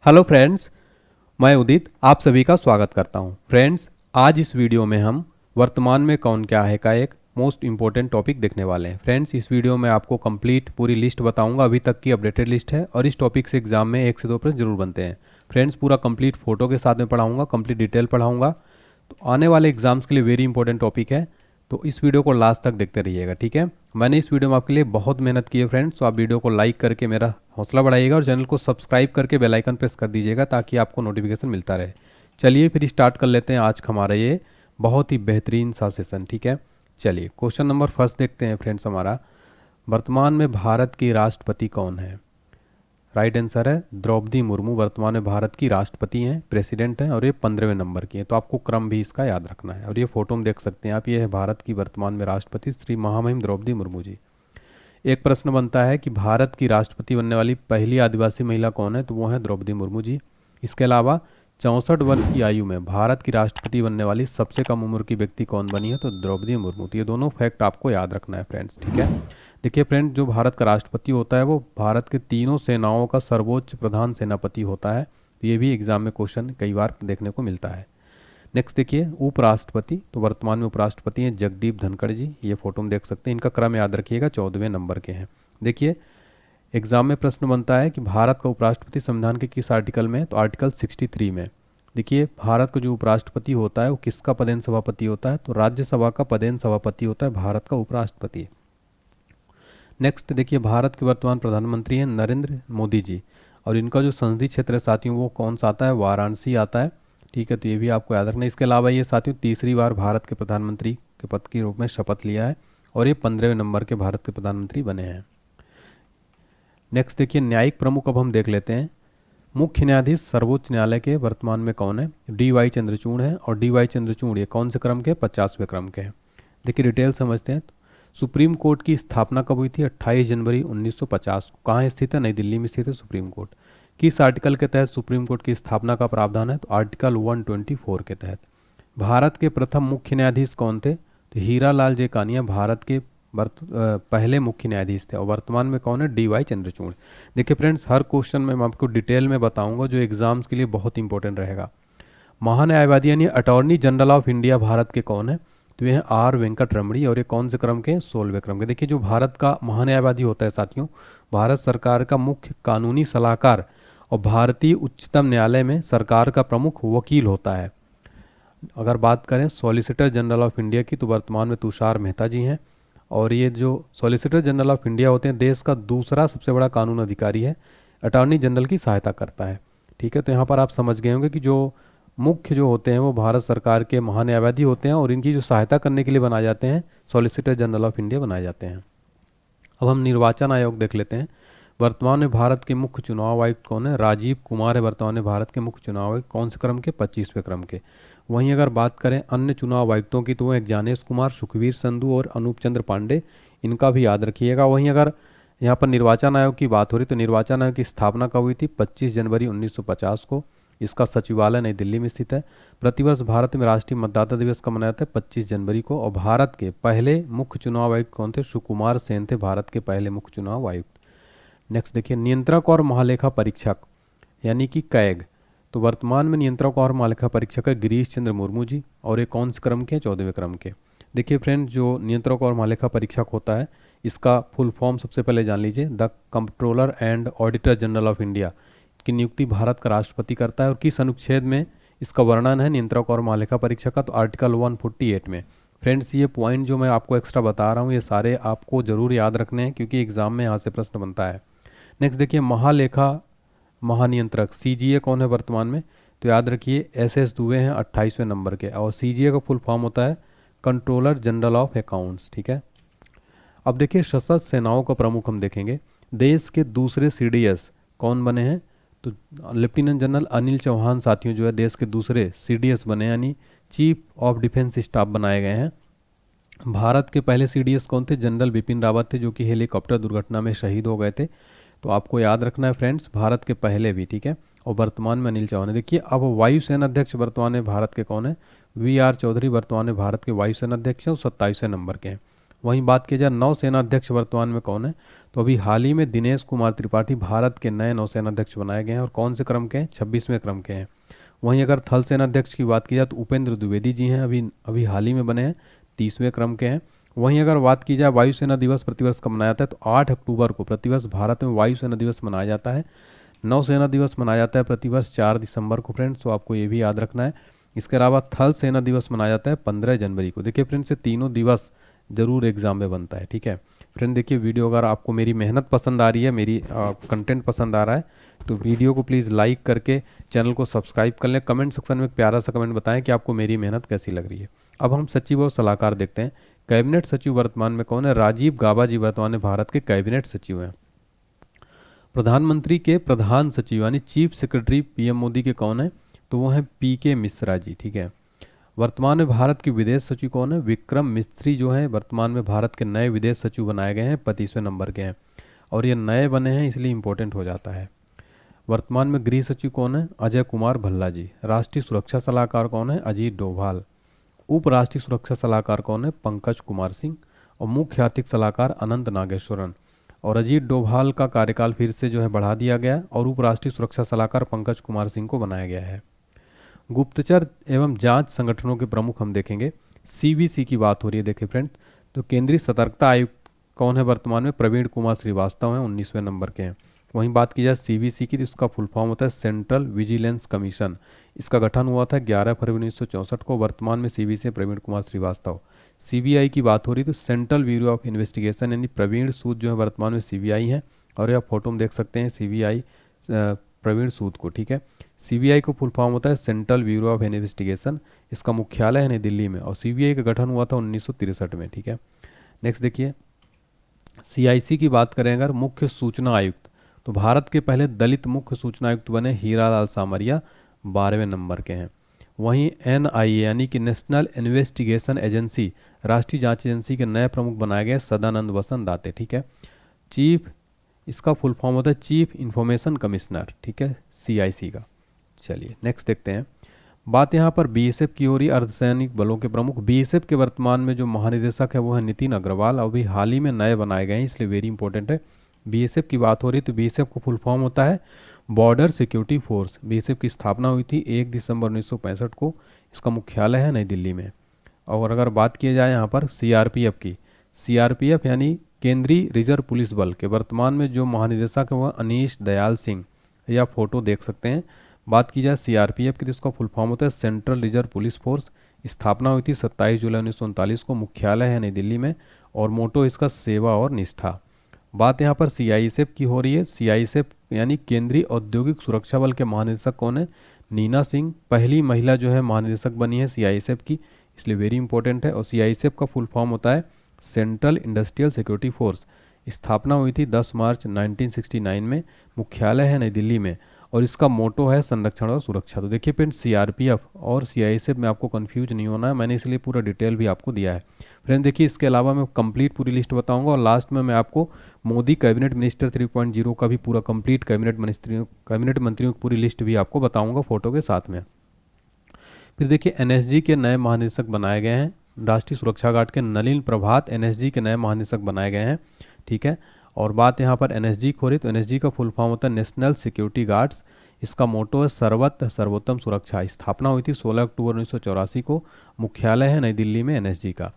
Hello friends, मैं उदित आप सभी का स्वागत करता हूं। फ्रेंड्स, आज इस वीडियो में हम वर्तमान में कौन क्या है का एक मोस्ट इंपॉर्टेंट टॉपिक देखने वाले हैं। फ्रेंड्स, इस वीडियो में आपको कंप्लीट पूरी लिस्ट बताऊंगा, अभी तक की अपडेटेड लिस्ट है और इस टॉपिक से एग्जाम में 1 से 2 प्रश्न जरूर बनते हैं। फ्रेंड्स, पूरा कंप्लीट फोटो के साथ में पढ़ाऊंगा, कंप्लीट डिटेल पढ़ाऊंगा, तो आने वाले एग्जाम्स के लिए वेरी इंपॉर्टेंट टॉपिक है। तो इस वीडियो को लास्ट तक देखते रहिएगा, ठीक है। मैंने इस वीडियो में आपके लिए बहुत मेहनत की है फ्रेंड्स, तो आप वीडियो को लाइक करके मेरा हौसला बढ़ाइएगा और चैनल को सब्सक्राइब करके बेल आइकन प्रेस कर दीजिएगा ताकि आपको नोटिफिकेशन मिलता रहे। चलिए फिर स्टार्ट कर लेते हैं आज हमारा ये बहुत ही बेहतरीन सा सेशन, ठीक है। चलिए क्वेश्चन नंबर फर्स्ट देखते हैं फ्रेंड्स हमारा, वर्तमान में भारत की राष्ट्रपति कौन है। राइट आंसर है द्रौपदी मुर्मू वर्तमान में भारत की राष्ट्रपति हैं, प्रेसिडेंट हैं और ये 15वें नंबर की है। तो आपको क्रम भी इसका याद रखना है। और ये फोटो में देख सकते हैं आप, ये है भारत की वर्तमान में राष्ट्रपति श्री महामहिम द्रौपदी मुर्मू जी। एक प्रश्न बनता है कि भारत की राष्ट्रपति बनने वाली पहली आदिवासी महिला कौन है, तो वो है द्रौपदी मुर्मू जी। इसके अलावा 64 वर्ष की आयु में भारत की राष्ट्रपति बनने वाली सबसे कम उम्र की व्यक्ति कौन बनी है, तो द्रौपदी मुर्मू। तो ये दोनों फैक्ट आपको याद रखना है फ्रेंड्स, ठीक है। देखिए फ्रेंड, जो भारत का राष्ट्रपति होता है वो भारत के तीनों सेनाओं का सर्वोच्च प्रधान सेनापति होता है। तो ये भी एग्जाम में क्वेश्चन कई बार देखने को मिलता है। नेक्स्ट देखिए उपराष्ट्रपति, तो वर्तमान में उपराष्ट्रपति हैं जगदीप धनखड़ जी। ये फोटो में देख सकते हैं, इनका क्रम याद रखिएगा, 14वें नंबर के हैं। देखिए एग्जाम में प्रश्न बनता है कि भारत का उपराष्ट्रपति संविधान के किस आर्टिकल में है, तो आर्टिकल 63 में। देखिए भारत का जो उपराष्ट्रपति होता है वो किसका पदेन सभापति होता है, तो राज्यसभा का पदेन सभापति होता है भारत का उपराष्ट्रपति। नेक्स्ट देखिए, भारत के वर्तमान प्रधानमंत्री हैं नरेंद्र मोदी जी और इनका जो संसदीय क्षेत्र है साथियों वो कौन सा आता है, वाराणसी आता है, ठीक है। तो ये भी आपको याद रखना है। इसके अलावा ये साथियों तीसरी बार भारत के प्रधानमंत्री के पद के रूप में शपथ लिया है और ये 15वें नंबर के भारत के प्रधानमंत्री बने हैं। नेक्स्ट देखिए, न्यायिक प्रमुख अब हम देख लेते हैं। मुख्य न्यायाधीश सर्वोच्च न्यायालय के वर्तमान में कौन है, डी.वाई. चंद्रचूड़ है और डी.वाई. चंद्रचूड़ ये कौन से क्रम के, 50वें क्रम के हैं। देखिए डिटेल समझते हैं। सुप्रीम कोर्ट की स्थापना कब हुई थी, 28 जनवरी 1950। कहाँ स्थित है, नई दिल्ली में स्थित है सुप्रीम कोर्ट। किस आर्टिकल के तहत सुप्रीम कोर्ट की स्थापना का प्रावधान है, तो आर्टिकल 124 के तहत। भारत के प्रथम मुख्य न्यायाधीश कौन थे, तो हीरा लाल जेकानिया भारत के पहले मुख्य न्यायाधीश थे और वर्तमान में कौन है, डी.वाई. चंद्रचूड़। देखिए फ्रेंड्स, हर क्वेश्चन में मैं आपको डिटेल में बताऊंगा जो एग्जाम्स के लिए बहुत इंपॉर्टेंट रहेगा। महान्यायवादी यानी attorney general of India Bharat के कौन है, तो ये हैं आर वेंकट रमणी और ये कौन से क्रम के, 16वें क्रम के। देखिए जो भारत का महान्यायवादी होता है साथियों, भारत सरकार का मुख्य कानूनी सलाहकार और भारतीय उच्चतम न्यायालय में सरकार का प्रमुख वकील होता है। अगर बात करें सॉलिसिटर जनरल ऑफ इंडिया की, तो वर्तमान में तुषार मेहता जी हैं और ये जो सॉलिसिटर जनरल ऑफ इंडिया होते हैं देश का दूसरा सबसे बड़ा कानून अधिकारी है, अटॉर्नी जनरल की सहायता करता है, ठीक है। तो यहाँ पर आप समझ गए होंगे कि जो मुख्य जो होते हैं वो भारत सरकार के महान्यायवादी होते हैं और इनकी जो सहायता करने के लिए बनाए जाते हैं सॉलिसिटर जनरल ऑफ इंडिया बनाए जाते हैं। अब हम निर्वाचन आयोग देख लेते हैं। वर्तमान में भारत के मुख्य चुनाव आयुक्त कौन है, राजीव कुमार है वर्तमान में भारत के मुख्य चुनाव आयुक्त, कौन से क्रम के, 25वें क्रम के। वहीं अगर बात करें अन्य चुनाव आयुक्तों की, तो वो ज्ञानेश कुमार, सुखवीर संधू और अनूप चंद्र पांडे, इनका भी याद रखिएगा। वहीं अगर यहाँ पर निर्वाचन आयोग की बात हो रही, तो निर्वाचन आयोग की स्थापना कब हुई थी, 25 जनवरी 1950 को। इसका सचिवालय नई दिल्ली में स्थित है। प्रतिवर्ष भारत में राष्ट्रीय मतदाता दिवस कब मनाया जाता है, 25 जनवरी को। और भारत के पहले मुख्य चुनाव आयुक्त कौन थे, सुकुमार सेन थे भारत के पहले मुख्य चुनाव आयुक्त। नेक्स्ट देखिए, नियंत्रक और महालेखा परीक्षक यानी कि कैग, तो वर्तमान में नियंत्रक और महालेखा परीक्षक है गिरीश चंद्र मुर्मू जी और ये कौन से क्रम के, 14वें क्रम के। देखिए फ्रेंड, जो नियंत्रक और महालेखा परीक्षक होता है इसका फुल फॉर्म सबसे पहले जान लीजिए, the controller and auditor general of India की नियुक्ति भारत का राष्ट्रपति करता है। और किस अनुच्छेद में इसका वर्णन है नियंत्रक और महालेखा परीक्षक का, तो आर्टिकल 148 में। फ्रेंड्स, ये पॉइंट जो मैं आपको एक्स्ट्रा बता रहा हूँ ये सारे आपको जरूर याद रखने हैं क्योंकि एग्जाम में यहाँ से प्रश्न बनता है। नेक्स्ट देखिए, महालेखा महानियंत्रक सीजीए कौन है वर्तमान में, तो याद रखिए एस दुबे हैं 28वें नंबर के और सीजीए का फुल फॉर्म होता है कंट्रोलर जनरल ऑफ अकाउंट्स, ठीक है। अब देखिए सशस्त्र सेनाओं का प्रमुख हम देखेंगे। देश के दूसरे सीडीएस कौन बने हैं, तो लेफ्टिनेंट जनरल अनिल चौहान साथियों जो है देश के दूसरे सीडीएस बने यानी चीफ ऑफ डिफेंस स्टाफ बनाए गए हैं। भारत के पहले सीडीएस कौन थे, जनरल बिपिन रावत थे जो कि हेलीकॉप्टर दुर्घटना में शहीद हो गए थे। तो आपको याद रखना है फ्रेंड्स, भारत के पहले भी, ठीक है। और वर्तमान में अनिल चौहान है। देखिए अब वायुसेना अध्यक्ष वर्तमान में भारत के कौन है, वी.आर. चौधरी वर्तमान में भारत के वायुसेना अध्यक्ष हैं और 27वें नंबर के हैं। वहीं बात की जाए नौसेना अध्यक्ष वर्तमान में कौन है, तो अभी हाल ही में दिनेश कुमार त्रिपाठी भारत के नए नौसेना अध्यक्ष बनाए गए हैं और कौन से क्रम के हैं, 26वें क्रम के हैं। वहीं अगर थल सेना अध्यक्ष की बात की जाए तो उपेंद्र द्विवेदी जी हैं, अभी अभी हाल ही में बने हैं, 30वें क्रम के हैं। वहीं अगर बात की जाए वायुसेना दिवस प्रतिवर्ष कब मनाया जाता है, तो 8 अक्टूबर को प्रतिवर्ष भारत में वायुसेना दिवस मनाया जाता है। नौसेना दिवस मनाया जाता है प्रतिवर्ष 4 दिसंबर को फ्रेंड्स, तो आपको ये भी याद रखना है। इसके अलावा थल सेना दिवस मनाया जाता है 15 जनवरी को। देखिए फ्रेंड्स, ये तीनों दिवस जरूर एग्जाम में बनता है, ठीक है फ्रेंड। देखिए वीडियो अगर आपको मेरी मेहनत पसंद आ रही है, मेरी कंटेंट पसंद आ रहा है, तो वीडियो को प्लीज़ लाइक करके चैनल को सब्सक्राइब कर लें। कमेंट सेक्शन में एक प्यारा सा कमेंट बताएं कि आपको मेरी मेहनत कैसी लग रही है। अब हम सचिव और सलाहकार देखते हैं। कैबिनेट सचिव वर्तमान में कौन है? राजीव गाबा जी वर्तमान में भारत के कैबिनेट सचिव हैं। प्रधानमंत्री के प्रधान सचिव यानी चीफ सेक्रेटरी पीएम मोदी के कौन है? तो वो हैं पीके मिश्रा जी, ठीक है। वर्तमान में भारत के विदेश सचिव कौन है? विक्रम मिस्त्री जो हैं वर्तमान में भारत के नए विदेश सचिव बनाए गए हैं, 25वें नंबर के हैं और ये नए बने हैं इसलिए इंपॉर्टेंट हो जाता है। वर्तमान में गृह सचिव कौन है? अजय कुमार भल्ला जी। राष्ट्रीय सुरक्षा सलाहकार कौन है? अजीत डोभाल। उप राष्ट्रीय सुरक्षा सलाहकार कौन है? पंकज कुमार सिंह। और मुख्य आर्थिक सलाहकार अनंत नागेश्वरन। और अजीत डोभाल का कार्यकाल फिर से जो है बढ़ा दिया गया और उप राष्ट्रीय सुरक्षा सलाहकार पंकज कुमार सिंह को बनाया गया है। गुप्तचर एवं जांच संगठनों के प्रमुख हम देखेंगे। सीवीसी की बात हो रही है, देखिए फ्रेंड्स, तो केंद्रीय सतर्कता आयुक्त कौन है वर्तमान में? प्रवीण कुमार श्रीवास्तव हैं, 19वें नंबर के हैं। वहीं बात की जाए सीवीसी की तो इसका फुल फॉर्म होता है सेंट्रल विजिलेंस कमीशन। इसका गठन हुआ था 11 फरवरी 1964 को। वर्तमान में सीवीसी प्रवीण कुमार श्रीवास्तव। सीबीआई की बात हो रही तो सेंट्रल ब्यूरो ऑफ इन्वेस्टिगेशन यानी प्रवीण सूद जो है वर्तमान में सीबीआई है और यह फोटो में देख सकते हैं सीबीआई प्रवीण सूद को, ठीक है। सीबीआई को फुल फॉर्म होता है सेंट्रल ब्यूरो ऑफ इन्वेस्टिगेशन। इसका मुख्यालय है नई दिल्ली में और सीबीआई का गठन हुआ था 1963 में, ठीक है। नेक्स्ट देखिए, सीआईसी की बात करें अगर, मुख्य सूचना आयुक्त, तो भारत के पहले दलित मुख्य सूचना आयुक्त बने हीरालाल सामरिया, 12वें नंबर के हैं। वहीं एनआईए यानी कि नेशनल इन्वेस्टिगेशन एजेंसी, राष्ट्रीय जांच एजेंसी के नए प्रमुख बनाए गए सदानंद वसंत दाते, ठीक है। चीफ, इसका फुल फॉर्म होता है चीफ इंफॉर्मेशन कमिश्नर, ठीक है, सीआईसी का। चलिए नेक्स्ट देखते हैं। बात यहाँ पर बीएसएफ की हो रही, अर्धसैनिक बलों के प्रमुख। बीएसएफ के वर्तमान में जो महानिदेशक है वो है नितिन अग्रवाल, अभी हाल ही में नए बनाए गए हैं इसलिए वेरी इंपॉर्टेंट है। बीएसएफ की बात हो रही तो बीएसएफ को फुल फॉर्म होता है बॉर्डर सिक्योरिटी फोर्स। बीएसएफ की स्थापना हुई थी 1 दिसंबर 1965 को। इसका मुख्यालय है नई दिल्ली में। और अगर बात की जाए यहाँ पर सीआरपीएफ की, सीआरपीएफ यानी केंद्रीय रिजर्व पुलिस बल के वर्तमान में जो महानिदेशक है वह अनीश दयाल सिंह, या फोटो देख सकते हैं। बात की जाए सीआरपीएफ की तो इसका फुल फॉर्म होता है सेंट्रल रिजर्व पुलिस फोर्स। स्थापना हुई थी 27 जुलाई 1939 को। मुख्यालय है नई दिल्ली में और मोटो इसका सेवा और निष्ठा। बात यहाँ पर सीआईएसएफ की हो रही है। सीआईएसएफ यानी केंद्रीय औद्योगिक सुरक्षा बल के महानिदेशक कौन है? नीना सिंह, पहली महिला जो है महानिदेशक बनी है सीआईएसएफ की, इसलिए वेरी इंपॉर्टेंट है। और सीआईएसएफ का फुल फॉर्म होता है सेंट्रल इंडस्ट्रियल सिक्योरिटी फोर्स। स्थापना हुई थी 10 मार्च 1969 में। मुख्यालय है नई दिल्ली में और इसका मोटो है संरक्षण और सुरक्षा। तो देखिए फ्रेंड, सीआरपीएफ और सीआईएसएफ में आपको कंफ्यूज नहीं होना है, मैंने इसलिए पूरा डिटेल भी आपको दिया है। फ्रेंड देखिए, इसके अलावा मैं कंप्लीट पूरी लिस्ट बताऊंगा और लास्ट में मैं आपको मोदी कैबिनेट मिनिस्टर 3.0 का भी पूरा कंप्लीट कैबिनेट मंत्रियों की पूरी लिस्ट भी आपको बताऊंगा फोटो के साथ में। फिर देखिए, एनएसजी के नए महानिदेशक बनाए गए हैं। राष्ट्रीय सुरक्षा गार्ड के नलिन प्रभात एनएसजी के नए महानिदेशक बनाए गए हैं, ठीक है। और बात यहाँ पर एनएसजी की हो रही तो एनएसजी का फुल फॉर्म होता है नेशनल सिक्योरिटी गार्ड्स। इसका मोटो है सर्वत्र सर्वोत्तम सुरक्षा। स्थापना हुई थी 16 अक्टूबर 1984 को। मुख्यालय है नई दिल्ली में एनएसजी का।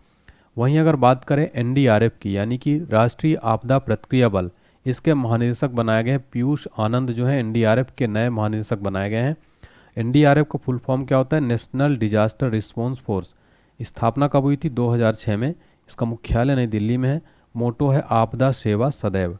वहीं अगर बात करें एनडीआरएफ की यानी कि राष्ट्रीय आपदा प्रतिक्रिया बल, इसके महानिदेशक बनाए गए हैं पीयूष आनंद जो है एनडीआरएफ के नए महानिदेशक बनाए गए हैं। एनडीआरएफ का फुल फॉर्म क्या होता है? National disaster response force. स्थापना कब हुई थी? 2006 में। इसका मुख्यालय नई दिल्ली में है। मोटो है आपदा सेवा सदैव।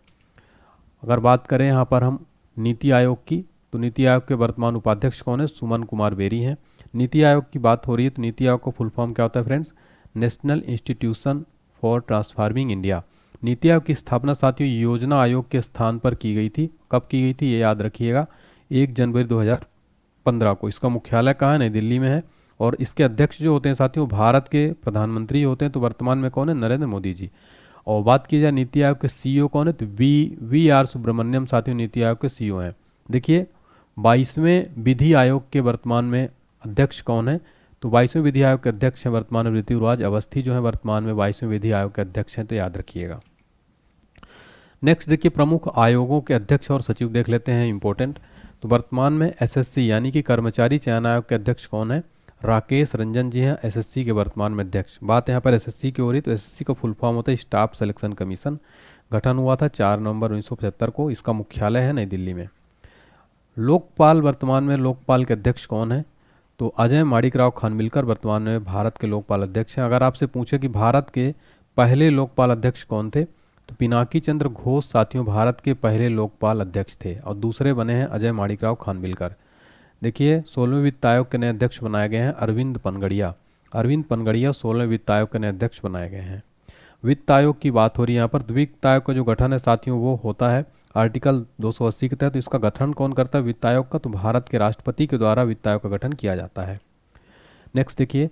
अगर बात करें यहाँ पर हम नीति आयोग की, तो नीति आयोग के वर्तमान उपाध्यक्ष कौन है? सुमन कुमार बेरी हैं। नीति आयोग की बात हो रही है तो नीति आयोग का फुल फॉर्म क्या होता है friends? National institution for transforming India. NITI Aayog की स्थापना साथियों योजना आयोग के स्थान पर की गई थी। कब की गई थी ये याद रखिएगा, 1 जनवरी 2015 को। इसका मुख्यालय कहाँ है? नई दिल्ली में है। और इसके अध्यक्ष जो होते हैं साथियों भारत के प्रधानमंत्री होते हैं। तो वर्तमान में कौन है? नरेंद्र मोदी जी। और बात की जाए नीति आयोग के सीईओ कौन है? तो वी आर सुब्रमण्यम साथियों नीति आयोग के सीईओ हैं। देखिए 22वें विधि आयोग के वर्तमान में अध्यक्ष कौन है? तो 22वें विधि आयोग के अध्यक्ष हैं वर्तमान में ऋतुराज अवस्थी जो है वर्तमान में 22वें विधि आयोग के अध्यक्ष हैं, तो याद रखिएगा। नेक्स्ट देखिए प्रमुख आयोगों के अध्यक्ष और सचिव देख लेते हैं इंपॉर्टेंट। तो वर्तमान में एसएससी यानी कि कर्मचारी चयन आयोग के अध्यक्ष कौन है? राकेश रंजन जी हैं एसएससी के वर्तमान में अध्यक्ष। बात यहाँ पर एसएससी की हो रही, तो एसएससी का फुल फॉर्म होता है स्टाफ सिलेक्शन कमीशन। गठन हुआ था 4 नवंबर 1975 को। इसका मुख्यालय है नई दिल्ली में। लोकपाल, वर्तमान में लोकपाल के अध्यक्ष कौन है? तो अजय माणिकराव खानविलकर वर्तमान में भारत के लोकपाल अध्यक्ष हैं। अगर आपसे पूछे कि भारत के पहले लोकपाल अध्यक्ष कौन थे, तो पिनाकी चंद्र घोष साथियों भारत के पहले लोकपाल अध्यक्ष थे और दूसरे बने हैं अजय माणिकराव खानविलकर। देखिए 16वें वित्त आयोग के नए अध्यक्ष बनाए गए हैं अरविंद पनगड़िया। अरविंद पनगड़िया 16वें वित्त आयोग के नए अध्यक्ष बनाए गए हैं। वित्त आयोग की बात हो रही है यहाँ पर। वित्त आयोग का जो गठन है साथियों वो होता है आर्टिकल 280 के तहत। तो इसका गठन कौन करता है वित्त आयोग का? तो भारत के राष्ट्रपति के द्वारा वित्त आयोग का गठन किया जाता है। नेक्स्ट देखिए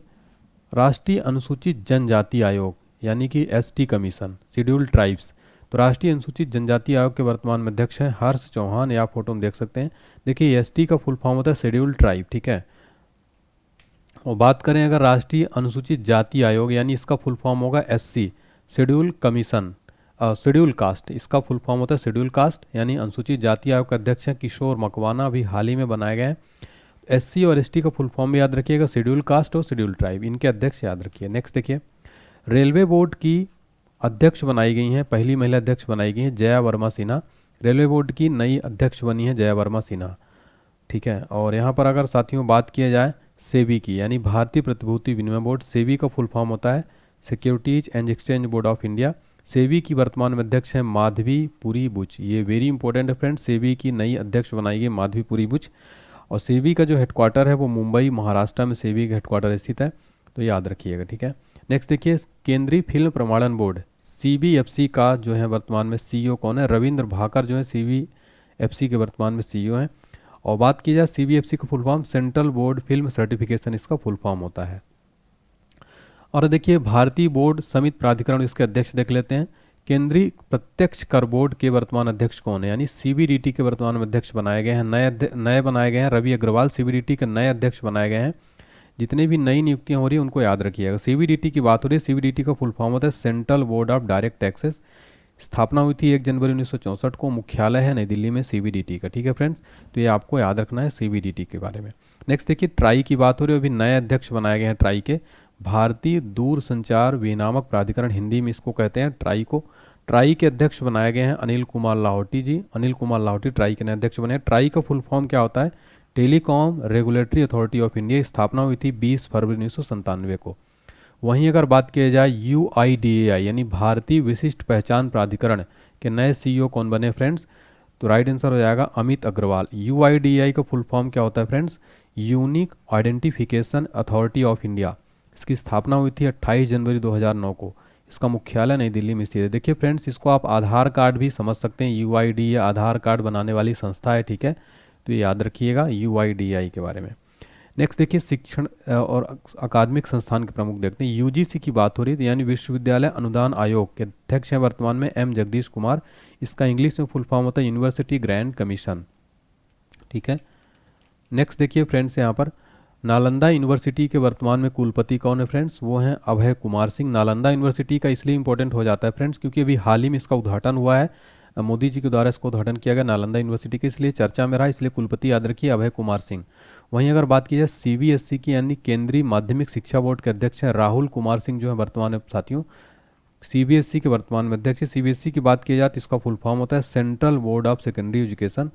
राष्ट्रीय अनुसूचित जनजाति आयोग यानी कि एसटी कमीशन, शेड्यूल्ड ट्राइब्स। तो राष्ट्रीय अनुसूचित जनजाति आयोग के वर्तमान में अध्यक्ष हैं हर्ष चौहान, या फोटो में देख सकते हैं। देखिए एसटी का फुल फॉर्म होता है शेड्यूल्ड ट्राइब, ठीक है। और बात करें अगर राष्ट्रीय अनुसूचित जाति आयोग यानी इसका फुल फॉर्म होगा SC, schedule commission, schedule caste. इसका फुल फॉर्म होता है शेड्यूल कास्ट यानी अनुसूचित जाति आयोग के अध्यक्ष हैं किशोर मकवाना, अभी हाल ही में बनाए गए हैं। एससी और एसटी का फुल फॉर्म भी याद रखिएगा, शेड्यूल कास्ट और शेड्यूल ट्राइब, इनके अध्यक्ष याद रखिए। नेक्स्ट देखिए रेलवे बोर्ड की अध्यक्ष बनाई गई हैं, पहली महिला अध्यक्ष बनाई गई हैं जया वर्मा सिन्हा। रेलवे बोर्ड की नई अध्यक्ष बनी है जया वर्मा सिन्हा, ठीक है। और यहाँ पर अगर साथियों बात किया जाए सेबी की यानी भारतीय प्रतिभूति विनिमय बोर्ड, सेबी का फुल फॉर्म होता है securities and exchange board of India. SEBI की वर्तमान में अध्यक्ष हैं माधवी पुरी बुच। ये वेरी इंपॉर्टेंट है फ्रेंड्स, सेबी की नई अध्यक्ष बनाई गई माधवी पुरी बुच। और सेबी का जो हेडक्वार्टर है वो मुंबई महाराष्ट्र में सेबी का हेडक्वार्टर स्थित है, तो याद रखिएगा, ठीक है। नेक्स्ट देखिए केंद्रीय फिल्म प्रमाणन बोर्ड सीबीएफसी का जो है वर्तमान में सीईओ कौन है? रविंद्र भाकर जो है सीबीएफसी के वर्तमान में सीईओ हैं। और बात की जाए सीबीएफसी का full form central board film certification इसका फुल फॉर्म होता है। और देखिए भारतीय बोर्ड समिति प्राधिकरण, इसके अध्यक्ष देख लेते हैं। केंद्रीय प्रत्यक्ष कर बोर्ड के वर्तमान अध्यक्ष कौन है? यानी सीबीडीटी के वर्तमान में अध्यक्ष बनाए गए हैं, नए बनाए गए हैं रवि अग्रवाल, सीबीडीटी के नए अध्यक्ष बनाए गए हैं। जितनी भी नई नियुक्तियां हो रही है उनको याद रखिएगा। सीबीडीटी की बात हो रही है, सीबीडीटी का फुल फॉर्म होता है central board of direct taxes. स्थापना हुई थी 1 जनवरी 1964 को। मुख्यालय है नई दिल्ली में सीबीडीटी का, ठीक है फ्रेंड्स। तो ये आपको याद रखना है सीबीडीटी के बारे में। नेक्स्ट देखिए ट्राई की बात हो रही है, अभी नए अध्यक्ष बनाए गए हैं ट्राई के। भारतीय दूरसंचार विनियामक प्राधिकरण, हिंदी में इसको कहते हैं ट्राई को। ट्राई के अध्यक्ष बनाए गए हैं अनिल कुमार लाहौटी जी। अनिल कुमार लाहौटी ट्राई के नए अध्यक्ष बने हैं। ट्राई का फुल फॉर्म क्या होता है? Telecom regulatory authority of India. स्थापना हुई थी 20 फरवरी 1997 को। वहीं अगर बात की जाए यूआईडीएआई यानी भारतीय विशिष्ट पहचान प्राधिकरण के नए सीईओ कौन बने फ्रेंड्स? तो राइट आंसर हो जाएगा अमित अग्रवाल। यूआईडीएआई का फुल फॉर्म क्या होता है friends? Unique identification authority of India. इसकी स्थापना हुई थी 28 जनवरी 2009 को। इसका मुख्यालय नई दिल्ली में स्थित है। देखिए फ्रेंड्स इसको आप आधार कार्ड भी समझ सकते हैं, यूआईडीएआई आधार कार्ड बनाने वाली संस्था है, ठीक है। तो ये याद रखिएगा यूआईडीएआई के बारे में। नेक्स्ट देखिए शिक्षण और अकादमिक संस्थान के प्रमुख देखते हैं। यूजीसी की बात हो रही है यानी विश्वविद्यालय अनुदान आयोग के अध्यक्ष हैं वर्तमान में एम जगदीश कुमार। इसका इंग्लिश में फुल फॉर्म होता है यूनिवर्सिटी ग्रैंड कमीशन, ठीक है। नेक्स्ट देखिए फ्रेंड्स यहाँ पर नालंदा यूनिवर्सिटी के वर्तमान में कुलपति कौन है फ्रेंड्स? वो हैं अभय कुमार सिंह। नालंदा यूनिवर्सिटी का इसलिए इंपॉर्टेंट हो जाता है फ्रेंड्स क्योंकि अभी हाल ही में इसका उद्घाटन हुआ है, मोदी जी के द्वारा इसको उद्घाटन किया गया नालंदा यूनिवर्सिटी के, इसलिए चर्चा में रहा, इसलिए कुलपति याद रखिए अभय कुमार सिंह। वहीं अगर बात की जाए सीबीएसई की यानी केंद्रीय माध्यमिक शिक्षा बोर्ड के अध्यक्ष हैं राहुल कुमार सिंह जो है वर्तमान में साथियों सीबीएसई के वर्तमान में अध्यक्ष है। सीबीएसई की बात की जाए तो इसका फुल फॉर्म होता है central board of secondary education.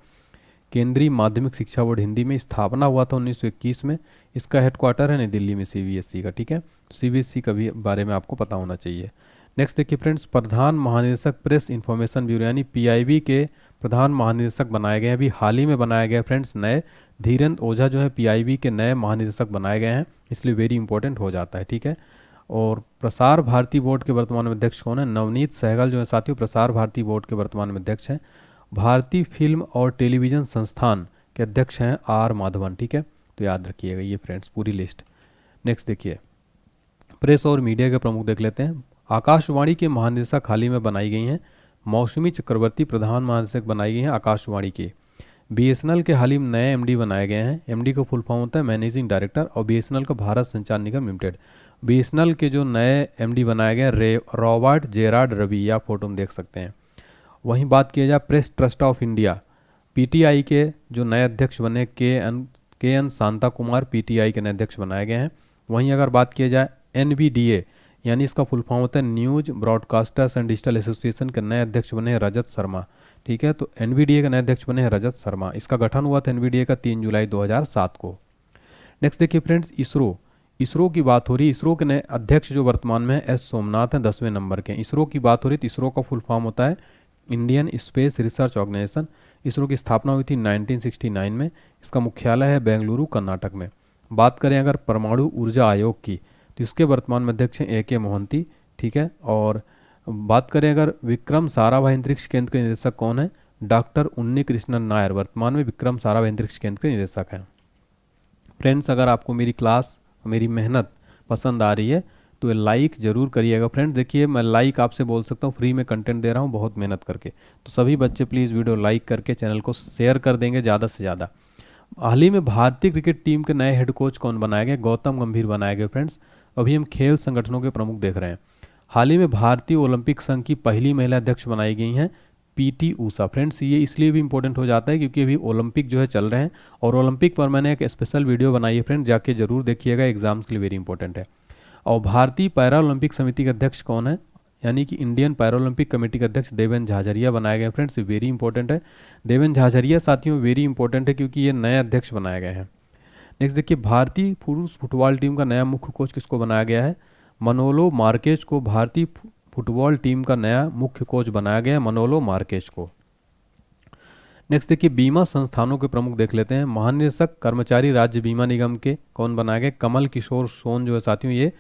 केंद्रीय माध्यमिक शिक्षा बोर्ड हिंदी में। स्थापना हुआ था 1921 में। इसका हेडक्वार्टर है नई दिल्ली में सीबीएसई का, ठीक है। सीबीएसई का भी बारे में आपको पता होना चाहिए। नेक्स्ट देखिए फ्रेंड्स प्रधान महानिदेशक प्रेस इंफॉर्मेशन ब्यूरो यानी पीआईबी के प्रधान महानिदेशक बनाए गए हैं, अभी हाल ही में बनाया गया फ्रेंड्स नए। धीरेन्द्र ओझा जो है पीआईबी के नए महानिदेशक बनाए गए हैं, इसलिए वेरी इंपॉर्टेंट हो जाता है, ठीक है। और प्रसार भारती बोर्ड के वर्तमान में अध्यक्ष कौन है? नवनीत सहगल जो है साथियों प्रसार भारती बोर्ड के वर्तमान में अध्यक्ष हैं। भारतीय फिल्म और टेलीविज़न संस्थान के अध्यक्ष हैं आर माधवन, ठीक है। तो याद रखिएगा ये फ्रेंड्स पूरी लिस्ट। नेक्स्ट देखिए प्रेस और मीडिया के प्रमुख देख लेते हैं। आकाशवाणी के महानिदेशक हाल ही में बनाई गई हैं मौसमी चक्रवर्ती प्रधान महानिदेशक बनाई गई हैं आकाशवाणी के। बीएसएनएल के हाल ही में नए एमडी बनाए गए हैं। एमडी का फुल फॉर्म होता है मैनेजिंग डायरेक्टर। और बीएसएनएल का भारत संचार निगम लिमिटेड। बीएसएनएल के जो नए एमडी बनाए गए रॉबर्ट जेरार्ड रवि, या फोटो में देख सकते हैं। वहीं बात किया जाए press trust of India, PTI के जो नए अध्यक्ष बने के एन शांता कुमार पीटीआई के नए अध्यक्ष बनाए गए हैं। वहीं अगर बात किया जाए एनबीडीए यानी इसका फुल फॉर्म होता है news broadcasters and digital association के नए अध्यक्ष बने हैं रजत शर्मा। ठीक है, तो एनबीडीए के नए अध्यक्ष बने हैं रजत शर्मा। इसका गठन हुआ था एनबीडीए का 3 जुलाई 2007 को। नेक्स्ट देखिए फ्रेंड्स, इसरो की बात हो रही है। इसरो के नए अध्यक्ष जो वर्तमान में एस सोमनाथ हैं, 10वें नंबर के। इसरो की बात हो रही है तो इसरो का फुल फॉर्म होता है Indian space research organisation. ISRO की स्थापना हुई थी 1969 में। इसका मुख्यालय है बेंगलुरु कर्नाटक में। बात करें अगर परमाणु ऊर्जा आयोग की तो इसके वर्तमान में अध्यक्ष हैं AK मोहंती। ठीक है, और बात करें अगर विक्रम साराभाई अंतरिक्ष केंद्र के निदेशक कौन है, डॉक्टर उन्नी कृष्णन नायर वर्तमान में विक्रम साराभाई अंतरिक्ष केंद्र के निदेशक हैं। फ्रेंड्स, अगर आपको मेरी क्लास मेरी मेहनत पसंद आ रही है तो लाइक ज़रूर करिएगा। फ्रेंड्स देखिए, मैं लाइक आपसे बोल सकता हूँ, फ्री में कंटेंट दे रहा हूँ बहुत मेहनत करके। तो सभी बच्चे प्लीज़ वीडियो लाइक करके चैनल को शेयर कर देंगे ज़्यादा से ज़्यादा। हाल ही में भारतीय क्रिकेट टीम के नए हेड कोच कौन बनाए गए, गौतम गंभीर बनाए गए। फ्रेंड्स, अभी हम खेल संगठनों के प्रमुख देख रहे हैं। हाल ही में भारतीय ओलंपिक संघ की पहली महिला अध्यक्ष बनाई गई हैं PT ऊषा। फ्रेंड्स, ये इसलिए भी इंपॉर्टेंट हो जाता है क्योंकि अभी ओलंपिक जो है चल रहे हैं और ओलंपिक पर मैंने एक स्पेशल वीडियो बनाई है। फ्रेंड्स, जाके जरूर देखिएगा, एग्जाम्स के लिए वेरी इंपॉर्टेंट है। और भारतीय पैरा ओलंपिक समिति के अध्यक्ष कौन है, यानी कि इंडियन पैरा ओलंपिक कमेटी के अध्यक्ष देवेंद्र झाझरिया बनाए गए। फ्रेंड्स, वेरी इंपॉर्टेंट है। देवेंद्र झाझरिया साथियों वेरी इंपॉर्टेंट है क्योंकि ये नए अध्यक्ष बनाए गए हैं। नेक्स्ट देखिए, भारतीय पुरुष फुटबॉल टीम का नया मुख्य कोच किसको बनाया गया है, मनोलो मार्केज को भारतीय फुटबॉल टीम का नया मुख्य कोच बनाया गया है, मनोलो मार्केज को। नेक्स्ट देखिए, बीमा संस्थानों के प्रमुख देख लेते हैं। महानिदेशक कर्मचारी राज्य बीमा निगम के कौन बनाए गए, कमल किशोर सोन जो है साथियों ये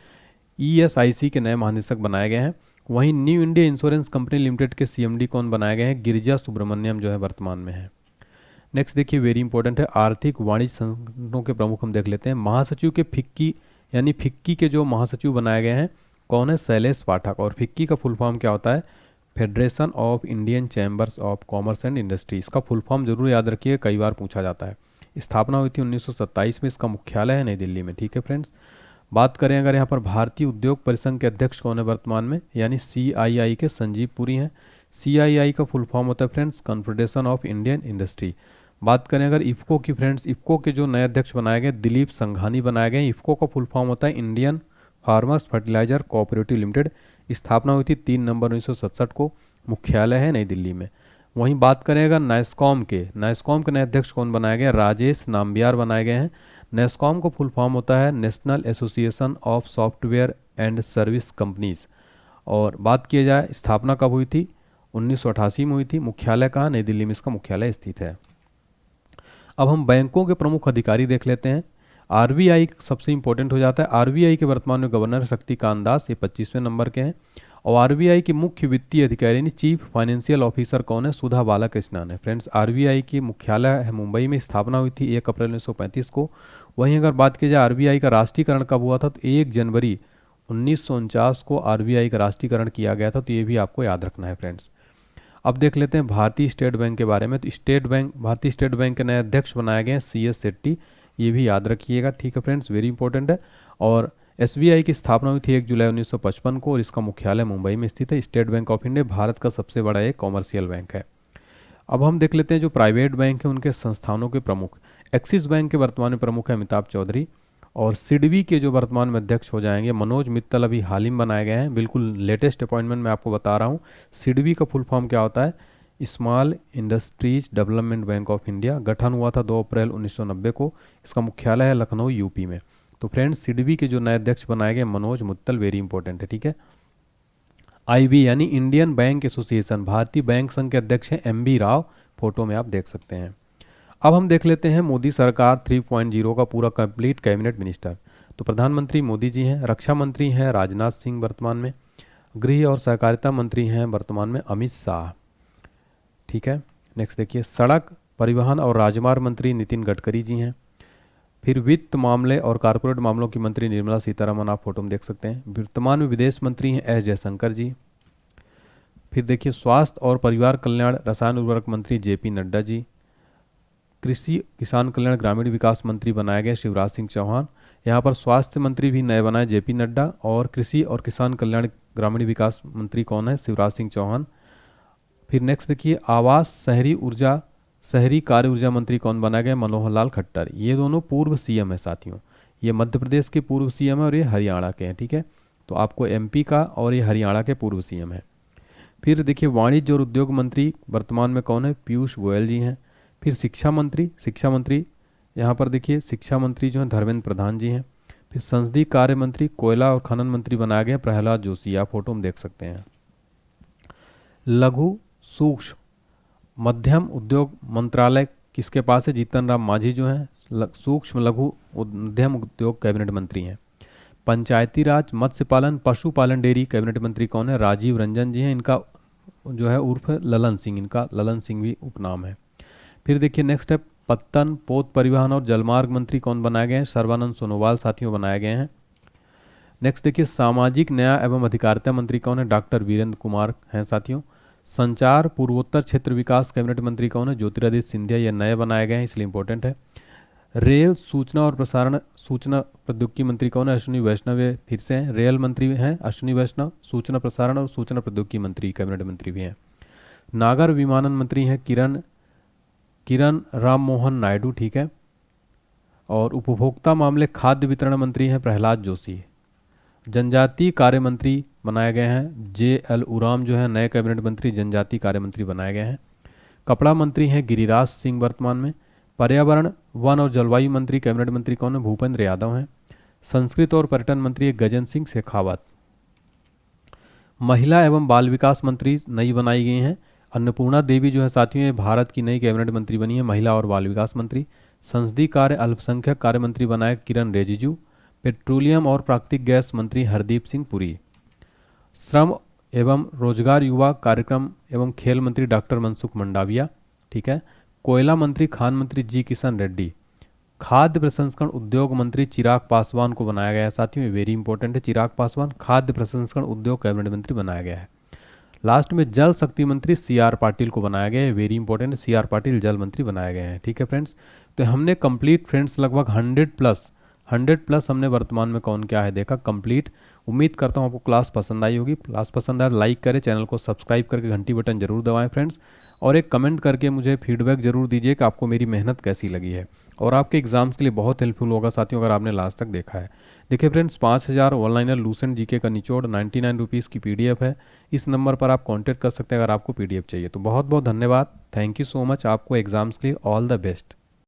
ESIC के नए महानिदेशक बनाए गए हैं। वहीं new India insurance company limited के CMD कौन बनाए गए हैं, गिरिजा सुब्रमण्यम जो है वर्तमान में है। नेक्स्ट देखिए, वेरी इंपॉर्टेंट है, आर्थिक वाणिज्य संगठनों के प्रमुख हम देख लेते हैं। महासचिव के फिक्की यानी फिक्की के जो महासचिव बनाए गए हैं कौन है, शैलेश पाठक। और फिक्की का फुल फॉर्म क्या होता है, federation of Indian chambers of commerce and industry. इसका फुल फॉर्म जरूर याद रखिए, कई बार पूछा जाता है। स्थापना हुई थी 1927 में। इसका मुख्यालय है नई दिल्ली में। ठीक है फ्रेंड्स, बात करें अगर यहाँ पर भारतीय उद्योग परिसंघ के अध्यक्ष कौन है वर्तमान में, यानी CII के संजीव पुरी हैं। CII का फुल फॉर्म होता है friends confederation of Indian industry. बात करें अगर इफ्को की, फ्रेंड्स इफ्को के जो नए अध्यक्ष बनाए गए दिलीप संघानी बनाए गए। इफ्को का फुल फॉर्म होता है Indian farmers fertiliser cooperative limited. स्थापना हुई थी 3 नवंबर 1967 को। मुख्यालय है नई दिल्ली में। वहीं बात करें अगर नाइस्कॉम के नए अध्यक्ष कौन बनाए गए, राजेश नाम्बियार बनाए गए हैं। नेस्कॉम का फुल फॉर्म होता है national association of software and service companies. और बात किया जाए स्थापना कब हुई थी, 1988 में हुई थी। मुख्यालय कहाँ, नई दिल्ली में इसका मुख्यालय स्थित है। अब हम बैंकों के प्रमुख अधिकारी देख लेते हैं। RBI सबसे इंपॉर्टेंट हो जाता है। RBI के वर्तमान में गवर्नर शक्तिकांत दास, ये 25वें नंबर के हैं। और RBI के मुख्य वित्तीय अधिकारी यानी चीफ फाइनेंशियल ऑफिसर कौन है, सुधा बालाकृष्णन है। फ्रेंड्स, RBI की मुख्यालय है मुंबई में। स्थापना हुई थी 1 अप्रैल 1935 को। वहीं अगर बात की जाए RBI का राष्ट्रीयकरण कब हुआ था, तो 1 जनवरी 1949 को RBI का राष्ट्रीयकरण किया गया था। तो ये भी आपको याद रखना है फ्रेंड्स। अब देख लेते हैं भारतीय स्टेट बैंक के बारे में। तो भारतीय स्टेट बैंक के नए अध्यक्ष बनाए गए हैं CS सेट्टी। ये भी याद रखिएगा। ठीक है फ्रेंड्स, वेरी इंपॉर्टेंट है। और SBI की स्थापना हुई थी 1 जुलाई 1955 को और इसका मुख्यालय मुंबई में स्थित है। State bank of India Bharat का सबसे बड़ा एक कॉमर्शियल बैंक है। अब हम देख लेते हैं जो प्राइवेट बैंक हैं उनके संस्थानों के प्रमुख। एक्सिस बैंक के वर्तमान में प्रमुख है अमिताभ चौधरी। और सिडबी के जो वर्तमान में अध्यक्ष हो जाएंगे मनोज मित्तल, अभी हाल ही में बनाए गए हैं, बिल्कुल लेटेस्ट अपॉइंटमेंट मैं आपको बता रहा हूँ। सिडबी का फुल फॉर्म क्या होता है, small industries development bank of India. गठन हुआ था 2 अप्रैल 1990 को। इसका मुख्यालय है लखनऊ UP में। तो फ्रेंड्स, सिडबी के जो नए अध्यक्ष बनाए गए मनोज मित्तल, वेरी इंपॉर्टेंट है। ठीक है, IB यानी इंडियन बैंक एसोसिएशन, भारतीय बैंक संघ के अध्यक्ष हैं MB राव, फोटो में आप देख सकते हैं। अब हम देख लेते हैं मोदी सरकार 3.0 का पूरा कंप्लीट कैबिनेट मिनिस्टर। तो प्रधानमंत्री मोदी जी हैं, रक्षा मंत्री हैं राजनाथ सिंह वर्तमान में, गृह और सहकारिता मंत्री हैं वर्तमान में अमित शाह। ठीक है, नेक्स्ट देखिए, सड़क परिवहन और राजमार्ग मंत्री नितिन गडकरी जी हैं। फिर वित्त मामले और कारपोरेट मामलों की मंत्री निर्मला सीतारमण, आप फोटो में देख सकते हैं। वर्तमान में विदेश मंत्री हैं S जयशंकर जी। फिर देखिए, स्वास्थ्य और परिवार कल्याण रसायन उर्वरक मंत्री JP नड्डा जी। कृषि किसान कल्याण ग्रामीण विकास मंत्री बनाए गए शिवराज सिंह चौहान। यहाँ पर स्वास्थ्य मंत्री भी नए बनाए JP नड्डा। और कृषि और किसान कल्याण ग्रामीण विकास मंत्री कौन है, शिवराज सिंह चौहान। फिर नेक्स्ट देखिए, आवास शहरी कार्य ऊर्जा मंत्री कौन बनाया गया? मनोहर लाल खट्टर। ये दोनों पूर्व सीएम है साथियों, ये मध्य प्रदेश के पूर्व सीएम है और ये हरियाणा के हैं, ठीक है। तो आपको एमपी का और ये हरियाणा के पूर्व सीएम है। फिर देखिए, वाणिज्य और उद्योग मंत्री वर्तमान में कौन है? पीयूष गोयल जी हैं। फिर शिक्षा मंत्री यहाँ पर देखिए, शिक्षा मंत्री जो हैं धर्मेंद्र प्रधान जी हैं। फिर संसदीय कार्य मंत्री, कोयला और खनन मंत्री बनाया गया प्रहलाद जोशी, आप फोटो में देख सकते हैं। लघु सूक्ष्म मध्यम उद्योग मंत्रालय किसके पास है? जीतन राम मांझी जो हैं सूक्ष्म लघु मध्यम उद्योग कैबिनेट मंत्री हैं। पंचायती राज, मत्स्य पालन, पशुपालन, डेयरी कैबिनेट मंत्री कौन है? राजीव रंजन जी हैं। इनका जो है उर्फ ललन सिंह, इनका ललन सिंह भी उपनाम है। फिर देखिए नेक्स्ट है, पत्तन, पोत परिवहन और जलमार्ग मंत्री कौन बनाए गए हैं? सर्बानंद सोनोवाल साथियों बनाए गए हैं। नेक्स्ट देखिए, सामाजिक न्याय एवं अधिकारिता मंत्री कौन है? डॉक्टर वीरेंद्र कुमार हैं साथियों। संचार पूर्वोत्तर क्षेत्र विकास कैबिनेट मंत्री कौन है? ज्योतिरादित्य सिंधिया, ये नए बनाए गए हैं इसलिए इंपॉर्टेंट है। रेल सूचना और प्रसारण सूचना प्रौद्योगिकी मंत्री कौन है? अश्विनी वैष्णव, ये फिर से हैं रेल मंत्री हैं अश्विनी वैष्णव। सूचना प्रसारण और सूचना प्रौद्योगिकी मंत्री कैबिनेट मंत्री भी हैं। नागर विमानन मंत्री हैं किरण राम मोहन नायडू, ठीक है। और उपभोक्ता मामले खाद्य वितरण मंत्री हैं प्रहलाद जोशी। जनजातीय कार्य मंत्री बनाए गए हैं JL उराम जो है नए कैबिनेट मंत्री जनजातीय कार्य मंत्री बनाए गए हैं। कपड़ा मंत्री हैं गिरिराज सिंह वर्तमान में। पर्यावरण वन और जलवायु मंत्री कैबिनेट मंत्री कौन है? भूपेंद्र यादव हैं। संस्कृत और पर्यटन मंत्री गजेंद्र सिंह शेखावत। महिला एवं बाल विकास मंत्री नई बनाई गई हैं अन्नपूर्णा देवी जो है साथियों, ये भारत की नई कैबिनेट मंत्री बनी है, महिला और बाल विकास मंत्री। संसदीय कार्य अल्पसंख्यक कार्य मंत्री बनाए किरण रिजिजू। पेट्रोलियम और प्राकृतिक गैस मंत्री हरदीप सिंह पुरी। श्रम एवं रोजगार युवा कार्यक्रम एवं खेल मंत्री डॉक्टर मनसुख मंडाविया, ठीक है। कोयला मंत्री खान मंत्री जी किशन रेड्डी। खाद्य प्रसंस्करण उद्योग मंत्री चिराग पासवान को बनाया गया है साथियों, ये वेरी इंपॉर्टेंट है। चिराग पासवान खाद्य प्रसंस्करण उद्योग कैबिनेट मंत्री बनाया गया है। लास्ट में जल शक्ति मंत्री CR पाटिल को बनाया गया है, वेरी इंपॉर्टेंट है। CR पाटिल जल मंत्री बनाए गए हैं, ठीक है फ्रेंड्स। तो हमने कंप्लीट फ्रेंड्स लगभग 100 प्लस हमने वर्तमान में कौन क्या है देखा कंप्लीट। उम्मीद करता हूँ आपको क्लास पसंद आई होगी। क्लास पसंद आए लाइक करें, चैनल को सब्सक्राइब करके घंटी बटन जरूर दबाएं फ्रेंड्स। और एक कमेंट करके मुझे फीडबैक जरूर दीजिए कि आपको मेरी मेहनत कैसी लगी है और आपके एग्जाम्स के लिए बहुत हेल्पफुल होगा साथियों अगर आपने लास्ट तक देखा है। देखिए फ्रेंड्स, 5000 ऑनलाइनर लूसेंट जीके का निचोड़ 99 रुपीज़ की PDF है। इस नंबर पर आप कॉन्टैक्ट कर सकते हैं अगर आपको PDF चाहिए। तो बहुत बहुत धन्यवाद, थैंक यू सो मच। आपको एग्जाम्स के लिए ऑल द बेस्ट।